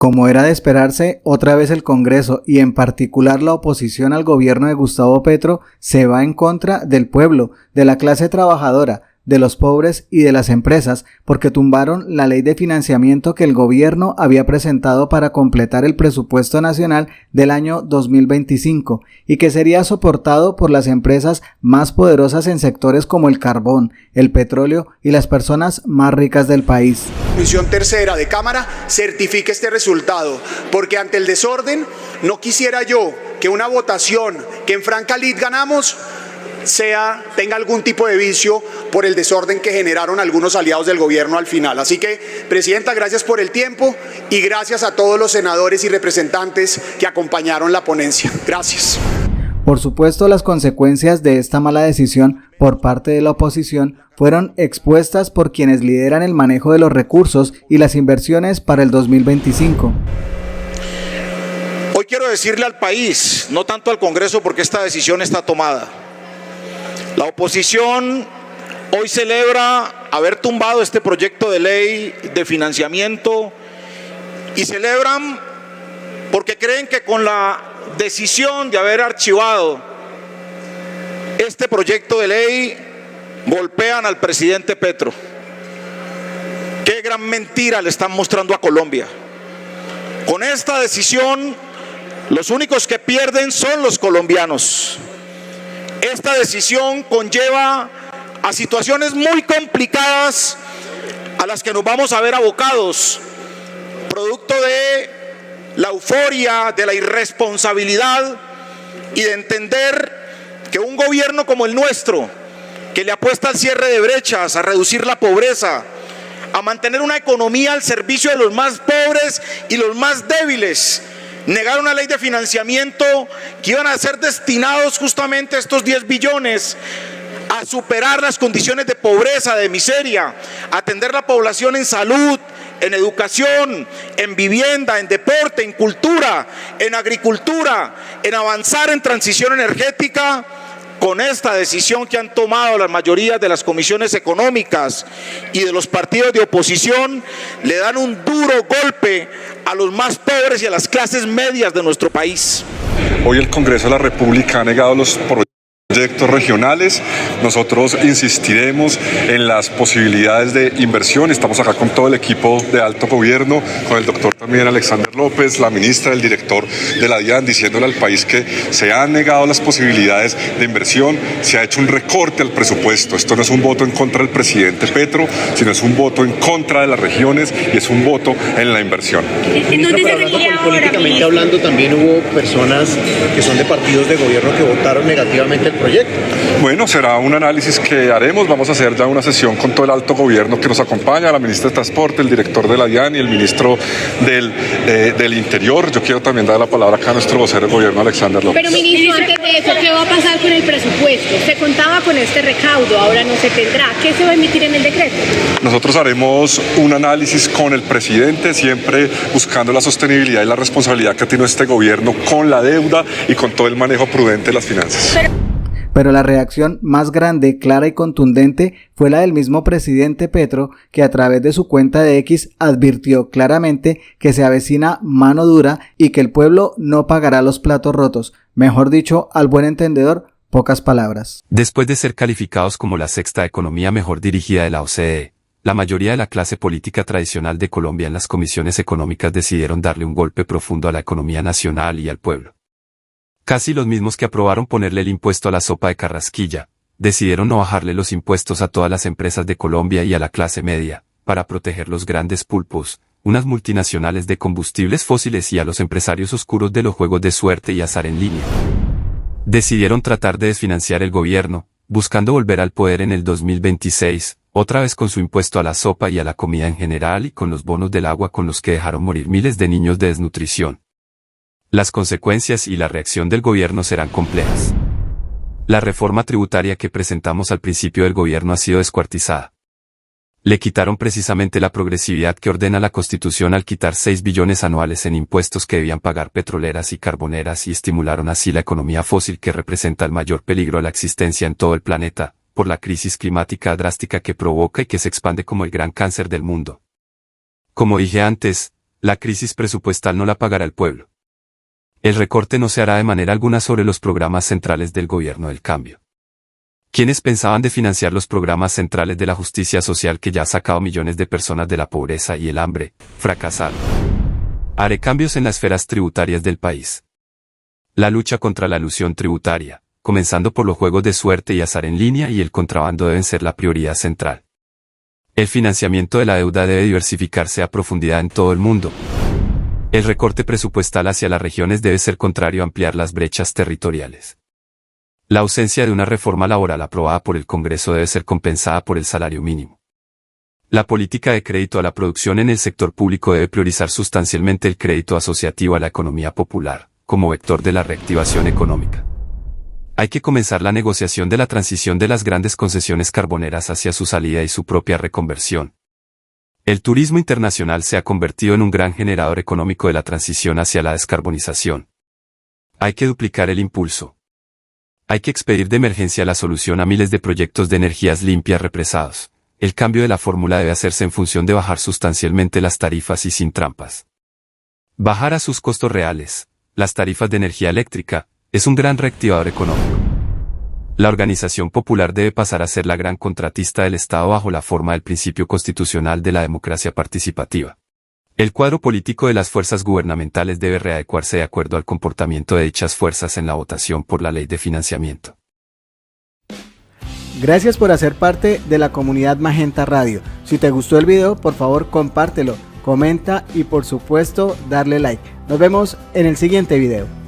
Como era de esperarse, otra vez el Congreso y en particular la oposición al gobierno de Gustavo Petro se va en contra del pueblo, de la clase trabajadora, de los pobres y de las empresas, porque tumbaron la ley de financiamiento que el gobierno había presentado para completar el presupuesto nacional del año 2025 y que sería soportado por las empresas más poderosas en sectores como el carbón, el petróleo y las personas más ricas del país. Comisión tercera de Cámara certifique este resultado, porque ante el desorden no quisiera yo que una votación que en franca lid ganamos tenga algún tipo de vicio por el desorden que generaron algunos aliados del gobierno al final. Así que, Presidenta, gracias por el tiempo y gracias a todos los senadores y representantes que acompañaron la ponencia. Gracias. Por supuesto, las consecuencias de esta mala decisión por parte de la oposición fueron expuestas por quienes lideran el manejo de los recursos y las inversiones para el 2025. Hoy quiero decirle al país, no tanto al Congreso porque esta decisión está tomada. La oposición hoy celebra haber tumbado este proyecto de ley de financiamiento y celebran porque creen que con la decisión de haber archivado este proyecto de ley golpean al presidente Petro. Qué gran mentira le están mostrando a Colombia. Con esta decisión, los únicos que pierden son los colombianos. Esta decisión conlleva a situaciones muy complicadas a las que nos vamos a ver abocados, producto de la euforia, de la irresponsabilidad y de entender que un gobierno como el nuestro, que le apuesta al cierre de brechas, a reducir la pobreza, a mantener una economía al servicio de los más pobres y los más débiles, negar una ley de financiamiento que iban a ser destinados justamente estos 10 billones a superar las condiciones de pobreza, de miseria, a atender la población en salud, en educación, en vivienda, en deporte, en cultura, en agricultura, en avanzar en transición energética. Con esta decisión que han tomado las mayorías de las comisiones económicas y de los partidos de oposición, le dan un duro golpe a los más pobres y a las clases medias de nuestro país. Hoy el Congreso de la República ha negado los proyectos regionales. Nosotros insistiremos en las posibilidades de inversión. Estamos acá con todo el equipo de alto gobierno, con el doctor también Alexander López, la ministra, el director de la DIAN, diciéndole al país que se han negado las posibilidades de inversión, se ha hecho un recorte al presupuesto. Esto no es un voto en contra del presidente Petro, sino es un voto en contra de las regiones y es un voto en la inversión. Políticamente hablando, también hubo personas que son de partidos de gobierno que votaron negativamente el proyecto. Bueno, será un análisis que haremos. Vamos a hacer ya una sesión con todo el alto gobierno que nos acompaña, la ministra de Transporte, el director de la DIAN y el ministro del Interior. Yo quiero también dar la palabra acá a nuestro vocero del gobierno, Alexander López. Pero ministro, antes de eso, ¿qué va a pasar con el presupuesto? Se contaba con este recaudo, ahora no se tendrá. ¿Qué se va a emitir en el decreto? Nosotros haremos un análisis con el presidente, siempre buscando la sostenibilidad y la responsabilidad que tiene este gobierno con la deuda y con todo el manejo prudente de las finanzas. Pero la reacción más grande, clara y contundente fue la del mismo presidente Petro, que a través de su cuenta de X advirtió claramente que se avecina mano dura y que el pueblo no pagará los platos rotos. Mejor dicho, al buen entendedor, pocas palabras. Después de ser calificados como la sexta economía mejor dirigida de la OCDE, la mayoría de la clase política tradicional de Colombia en las comisiones económicas decidieron darle un golpe profundo a la economía nacional y al pueblo. Casi los mismos que aprobaron ponerle el impuesto a la sopa de Carrasquilla, decidieron no bajarle los impuestos a todas las empresas de Colombia y a la clase media, para proteger los grandes pulpos, unas multinacionales de combustibles fósiles y a los empresarios oscuros de los juegos de suerte y azar en línea. Decidieron tratar de desfinanciar el gobierno, buscando volver al poder en el 2026, otra vez con su impuesto a la sopa y a la comida en general y con los bonos del agua con los que dejaron morir miles de niños de desnutrición. Las consecuencias y la reacción del gobierno serán complejas. La reforma tributaria que presentamos al principio del gobierno ha sido descuartizada. Le quitaron precisamente la progresividad que ordena la Constitución al quitar 6 billones anuales en impuestos que debían pagar petroleras y carboneras y estimularon así la economía fósil que representa el mayor peligro a la existencia en todo el planeta, por la crisis climática drástica que provoca y que se expande como el gran cáncer del mundo. Como dije antes, La crisis presupuestal no la pagará el pueblo. El recorte no se hará de manera alguna sobre los programas centrales del gobierno del cambio. ¿Quiénes pensaban de financiar los programas centrales de la justicia social que ya ha sacado millones de personas de la pobreza y el hambre? Fracasaron. Haré cambios en las esferas tributarias del país. La lucha contra la elusión tributaria, comenzando por los juegos de suerte y azar en línea y el contrabando deben ser la prioridad central. El financiamiento de la deuda debe diversificarse a profundidad en todo el mundo. El recorte presupuestal hacia las regiones debe ser contrario a ampliar las brechas territoriales. La ausencia de una reforma laboral aprobada por el Congreso debe ser compensada por el salario mínimo. La política de crédito a la producción en el sector público debe priorizar sustancialmente el crédito asociativo a la economía popular, como vector de la reactivación económica. Hay que comenzar la negociación de la transición de las grandes concesiones carboneras hacia su salida y su propia reconversión. El turismo internacional se ha convertido en un gran generador económico de la transición hacia la descarbonización. Hay que duplicar el impulso. Hay que expedir de emergencia la solución a miles de proyectos de energías limpias represados. El cambio de la fórmula debe hacerse en función de bajar sustancialmente las tarifas y sin trampas. Bajar a sus costos reales, las tarifas de energía eléctrica, es un gran reactivador económico. La organización popular debe pasar a ser la gran contratista del Estado bajo la forma del principio constitucional de la democracia participativa. El cuadro político de las fuerzas gubernamentales debe readecuarse de acuerdo al comportamiento de dichas fuerzas en la votación por la ley de financiamiento. Gracias por hacer parte de la comunidad Magenta Radio. Si te gustó el video, por favor compártelo, comenta y por supuesto darle like. Nos vemos en el siguiente video.